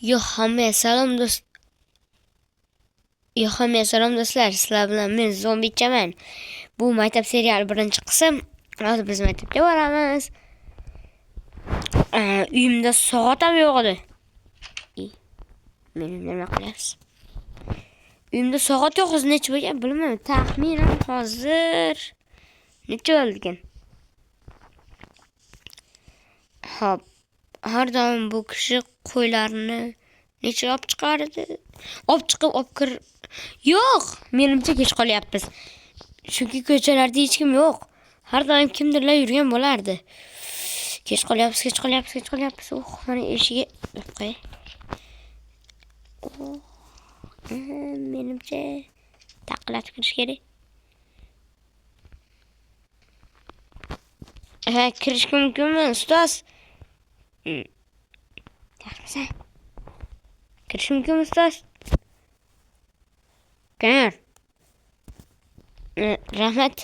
Yo, hammaga salom do'st. Yo, hammaga salom do'stlar. Sizlar bilan men zombichaman. Bu maktab seriali birinchi qism. Hozir biz maktabga boramiz. Uyimda soat ham yo'q edi. Men nima qilyapsiz? Uyimda soat yo'q, hozir necha bo'lgan bilmayman. Taxminan hozir necha bo'lgan? Hop. Har doim bu kishi qo'ylarni necha olib chiqardi? Olib chiqib, olib kir. Yo'q, menimcha kech qolyapmiz. Chunki ko'chalarda hech kim yo'q. Har doim kimdirlar yurgan bo'lardi. Kech qolyapmiz. Mana eshigiga qo'y. Menimcha taqlatib kirish kerak. Kirish mumkinmi, ustoz? Yaxshimisiz? Kirish mumkinmi, ustoz? Qani? Rahmat.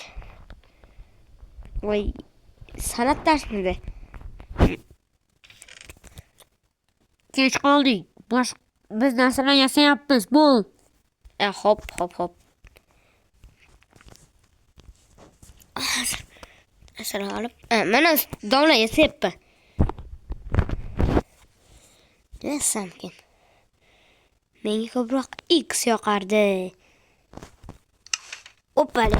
Voy, san'at darsida. Kech qoldik. Biz narsalar yasayapmiz. Bo'l. Hop. Asal olib. Mana domla yasayapman. Yasamkin. Menga ko'proq X yoqardi. Oppala.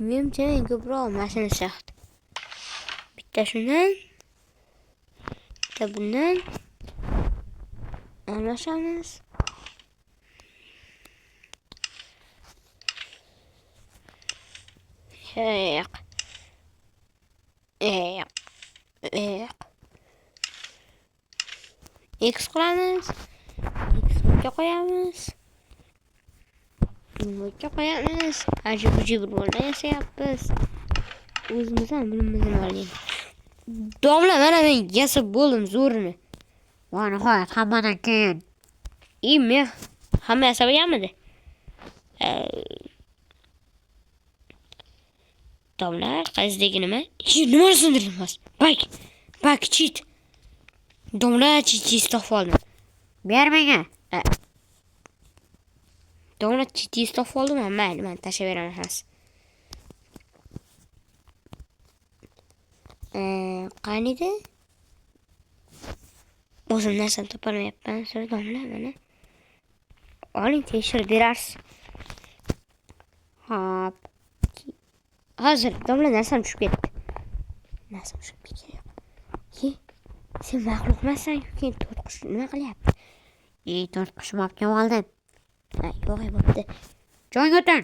Menimcha ko'proq mashina shaxti. Bitta shundan, bitta bundan almashamiz. X qilamiz. X'ga qo'yamiz. Bunga qo'yamiz. Ajib-ajib rollar yasayapmiz. O'zimiz ham bilimizni olaylik. Domla, mana men yasab bo'ldim zo'rini. Va nihoyat hammadan keyin. Men hamma yasab olganmidi? Domla, qazdagi nima? Nima sindirilmas? Bak, cheat. Domla, cheat topib oldim. Ber menga. Domla, cheat topib oldim, mayli, men tashlab beraman. Qaniydi? O'zim narsani topolmayapman. So'ra domla, mana. Oling, tekshirib berarsiz. Hop. Hozir domla narsam tushib ketdi. Sen maxluqmasan, keyin to'rtqush nima qilyapti? To'rtqushim olib kelib oldim. Yo'q, bo'pti. Joyga o'tir.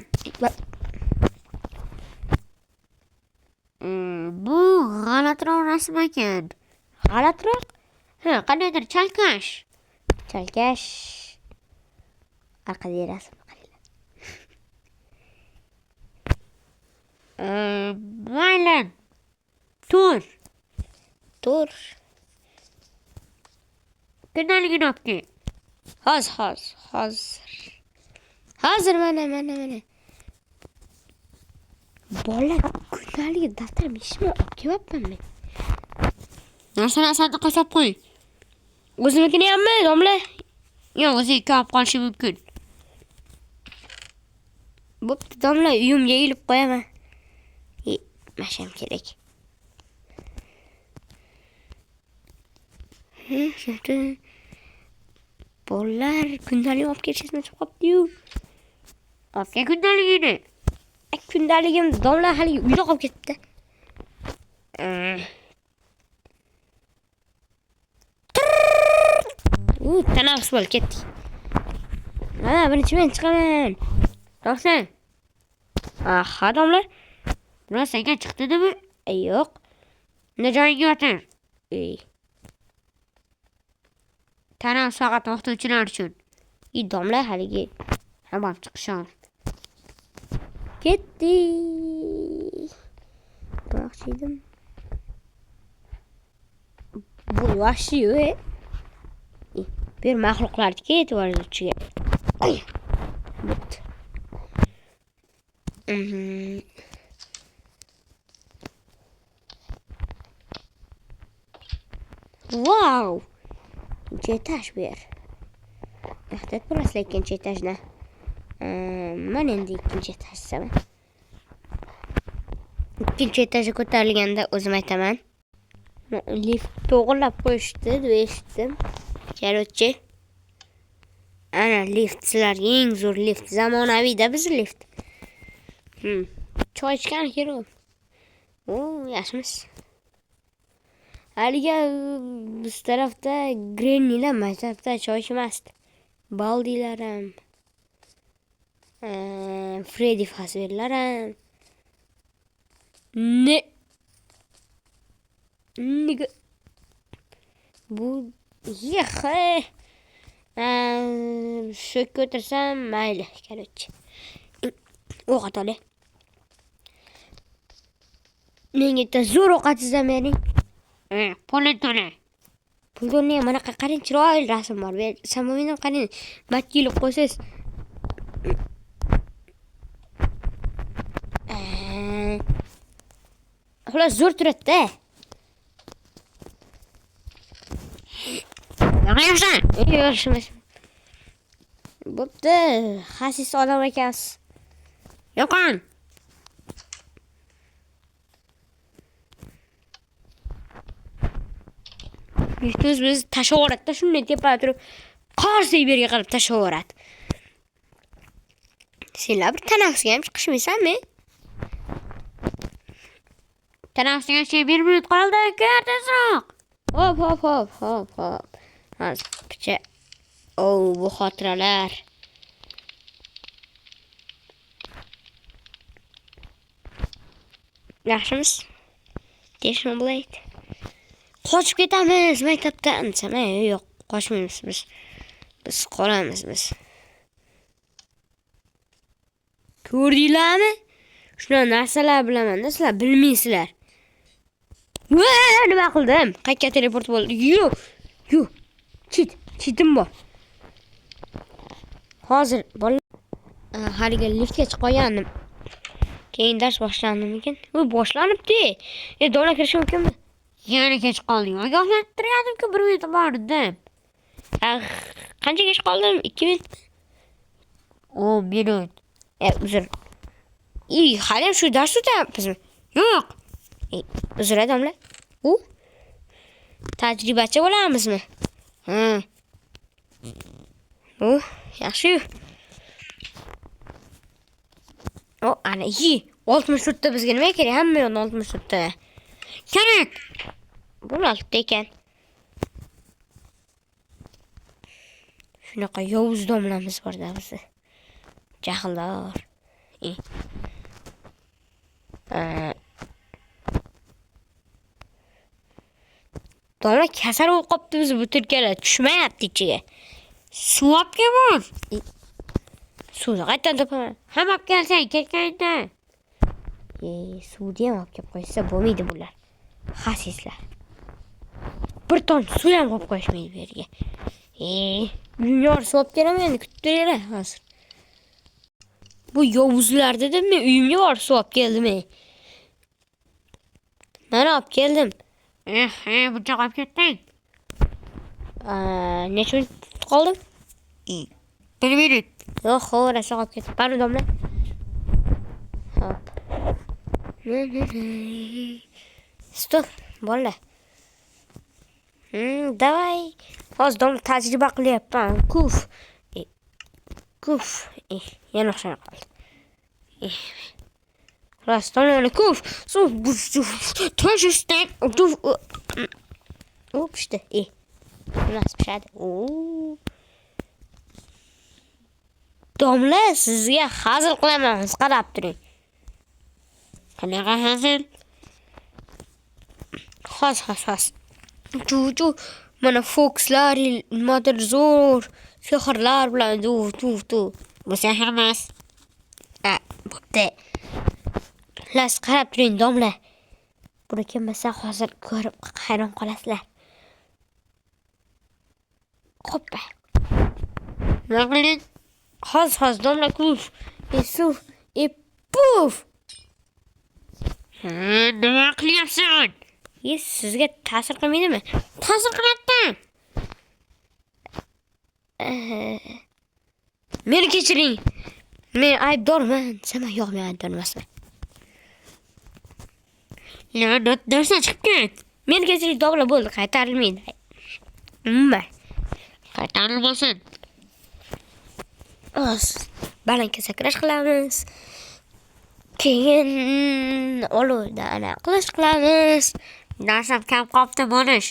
Bu g'alatiroq rasm ekan. G'alatiroq? Qandaydir chalkash. Orqadagi rasm qaranglar. Mayli. Tur. Kundaligini olib kel. Hozir mana. Bolalar kundaligi daftarim ishimni olib kelyapman men. Narsani sandiqqa solib qo'y. O'zimnikini hammi, domla? Yo'q, o'zingiz olib qolishi mumkin. Bo'pti, domla, uyimga ilib qo'yaman. Masham kerak. Bolalar kundalik olib kelishingizni aytib qopti-yu. Olib kel kundaligini. Kundaligim domla hali uyda qolib ketdi. Tanaffus bo'lib ketdik. Mana birinchi men chiqaman. To'xtang. Ha, domla. Buni senga chiqdimi? Yo'q. Unda joyingga o'tir. Tanaffus faqat o'qituvchilar uchun. Domla haligi hamma chiqishon. Ketdi. Baqchidim. Bu vahshiy. Bir mahluqlarga e'tiboringizni bo'pti. Wow! Ikkinchi etaj bu yer. Ehtiyot bo'lasizlar ikkinchi etajni. Mana endi ikkinchi etajdaman. Ikkinchi etajga ko'tarilganda o'zim aytaman. Lift to'g'irlab qo'yishdi deb eshitdim. Короче, ana lift sizlarga eng zo'r lift. Zamonaviyda biz lift. Choy ichgan kerak. Yaxshimiz. Haliga biz tarafda Grannylar maktabda choy ichmasdi. Baldilar ham, Freddy Fazbearlar ham. Nega bu yexe. Shu ko'tirsam mayli, короче. O'qatole. Menga zo'r o'qatsizlar mening. Pul to'la. Pul to'la mana qarang, chiroyli rasm bor. Samovidan qarang. Matkilib qo'ysiz. Xullas zo'r turadi-da. Yaxshi. Bo'pti, xasis odam ekansiz. Yo'qon. Biz tashavoradi, shunday tepada turib, qarsiy yerga qarab tashavoradi. Senlar bir tanaffusga ham chiqishmaysanmi? Tanaffusga 1 minut qoldi, tezroq. Hop. Hozircha. Bu xotiralar. Yaxshimiz? Teshma bo'laydi. Qochib ketamiz maktabdan. Yo'q, qochmaymiz biz. Biz qolamiz biz. Ko'rdinglarmi? Shuna narsalar bilaman, sizlar bilmaysizlar. Nima qildim? Qayerga teleport bo'ldi? Yo'q. Cheatim bor. Hozir haliga liftga chiqib qolgandim. Keyin dars boshlandimikin? Boshlanibdi. Dona kirish mumkinmi? Yana kech qoldim. Ogohlantirgandim-ku 1 minut bor deb. Qancha kech qoldim? 2 minut. 10 minut. Uzr. Hali shu dars o'tyapmizmi? Yo'q. Uzr odamlar. Tajribachi bo'lamizmi? Yaxshi. Ana 64 ta bizga nima kerak? Hamma yo'q 64 ta. Kerak. Bu 6 ta ekan. Shunaqa yovuz domlamiz bor-da bizni. Jahldor. Domla kasal bo'lib qopti biz butirkalar tushmayapti ichiga. Suv olib kelman. Suvni qayerdan topaman? Ham olib kelsang ketganda. Suvni ham olib kelib qo'ysa bo'lmaydi bular. Xasislar. Bir ton suv ham olib qo'yishmaydi bu yerga. Uyimga suv olib kelaman endi kutib turinglar hozir. Bu yovuzlar dedimmi? Uyimga borib suv olib keldim. Mana olib keldim. Buncha olib ketding. Necha minut qoldim? 1 minut. Rosa olib ketib. Pardon. Hop. Stop, bolalar. Давай. Hozir dom tajriba qilyapman. Kuf. Yana o'xshab qoldi. Rastonlar kuf. To'shishdan. Pishdi. Nasib pishadi. Domla, sizga hazil qilaman, qarab turing. Qanaqa hazil? Xos. Ju. Mana fokslar, nimadir zo'r sehrlar bilan du. Bu sehr emas. Bo'pti. Las qarab turing, domla. Buni kim bilsa hozir ko'rib hayron qolasizlar. Hoppa. Nima qiling? Hoz domla kuf. Suv. Puf. Nima qilyapsan? Sizga ta'sir qilmaydimi? Ta'sir qilyapti. Meni kechiring. Men aybdorman. Sen yo'q, men aybdor emasman. La'nat darsa chiqib ket. Meni kechiring, domla bo'ldi, qaytarilmaydi. Nima? Qaytarilmasin. Balandga sakrash qilamiz. Keyin olovda ana qilish qilamiz. Darsam kam qopti bo'lish.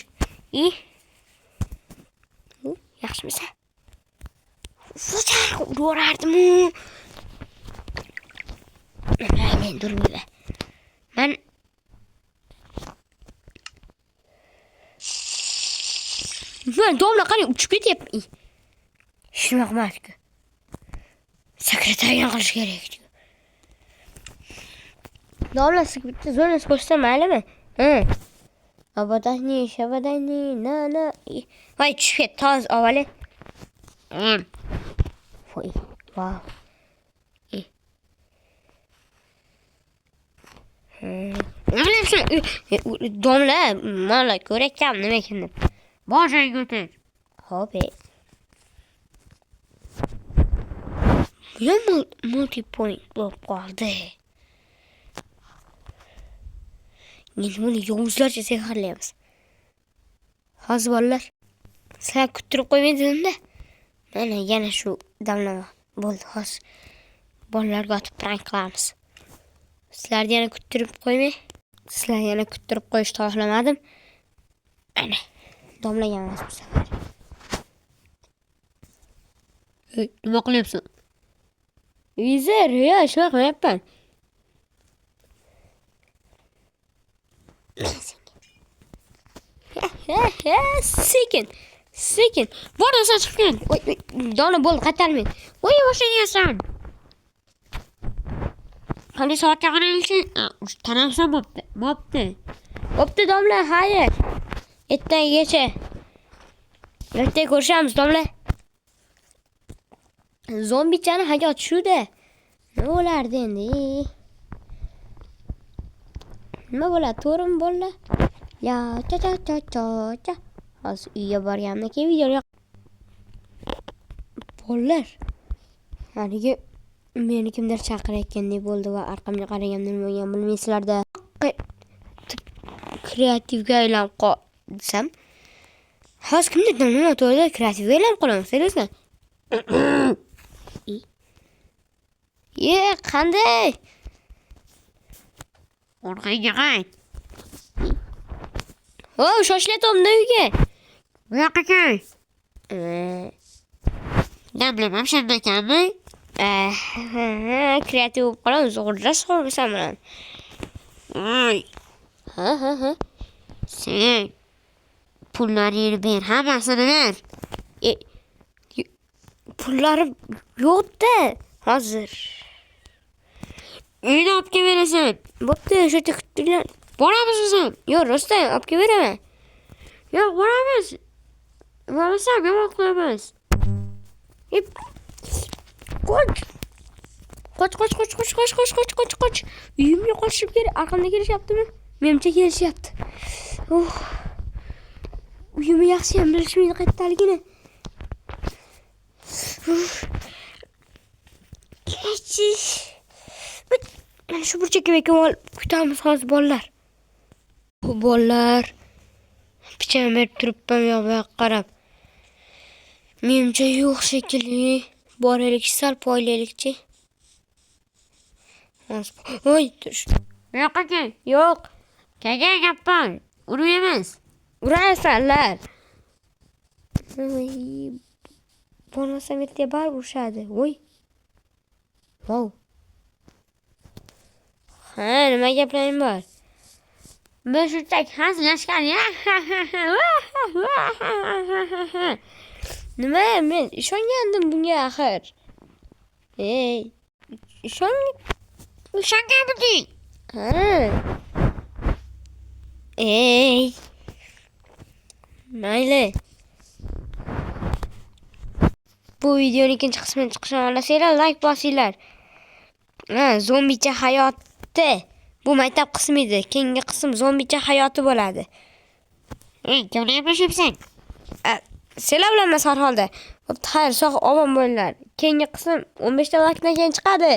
Yaxshimisa? Fuchar urardim. Men durmayman. Men domla qani uchib ketyapman. Shuna qilmasku. Sekretariyan qilish kerak. Domla bitta zona ko'rsam maylimi? Abadani, na. Voy, tushib toz avvali. Voy, wow. Domla, mana ko'rakam nima ekan deb. Boshing o'tir. Xo'p. Bu multi-point bo'lib qoldi. Endi buni yovuzlarcha sehrlaymiz. Hozir bolalar, sizlar kuttirib qo'ymaydimda. Mana yana shu damlama bo'ldi. Hozir bolalarga otib prank qilamiz. Sizlarni yana kuttirib qo'ymay. Sizlarni yana kuttirib qo'yishni xohlamadim. Ana, domlaga emas bu safar. Nima qilyapsan? Vizir, shuna qilmayapman. Sekin. Borasa chiqib ket. Voy, domla bo'ldi, qaytarmaydi. Voy, boshlayasan. Qani soatga qaraylik. Tanamsan bo'pti. Bo'pti domla, xayr. Ertagacha. Ertaga ko'rishamiz domla. Zombichani hayot shu-da. Nima bo'lardi endi? Nima bo'ladi, to'g'rimi bolalar? Ya, cha. Hozir uyga borganimdan keyin videoni bolalar. Haligi meni kimdir chaqirayotgandek bo'ldi va orqamga qaraganda nima bo'lgan bilmaysizlar-da. Kreativga aylanib qolsam. Hozir kimdir nima to'g'rida kreativga aylanib qolamiz, seriozdan. Qanday? Orqaga qayt. Shoshlatomda uyga. Bu yoqqa kel. Damlamam shunday ekanmi? Kreativ bo'lib qolamiz, o'g'irlash qo'rqsam bilan. Ha. Sen pullaringni ber, hammasini ber. Pullarim yo'q-da hozir. Uyni olib kelib berasan. Bo'pti, shu yerda kuttinglar. Boramiz o'zim. Yo'q, rostdan olib kelib beraman. Yo'q, boramiz. Bormasam yomon qilamiz. Qoch. Uyimga qochib kerak. Arqamda kelishyaptimi? Menimcha kelishyapti. Uyimni yaxshi ham bilishmaydi qayerdaligini. Kechish. Mana shu burchakka bekam kutamiz hozir bolalar. Bolalar. Picham berib turibman yo'q qarab. Menimcha yo'q shekilli. Boraylik, sal poylaylikchi. Voy, tush. Bu yoqqa kel. Yo'q. Kaga gapman. Urmaymiz. Urasanlar. Bormasam ertaga baribir urishadi. Voy. Wow. Nima gaplaring bor? Biz shunchaki hazillashgan. Nima? Men ishongandim bunga axir. Ishonganmiding? Mayli. bu videoning ikkinchi qismini chiqishini xohlasanglar like bosinglar. Zombicha hayoti. Bu maktab qismi edi. Keyingi qism zombicha hayoti bo'ladi. Kimni gaplashyapsan? Sizlar bilan mas har holda. Xayr, sog' omon bo'linglar. Keyingi qism 15 ta likedan keyin chiqadi.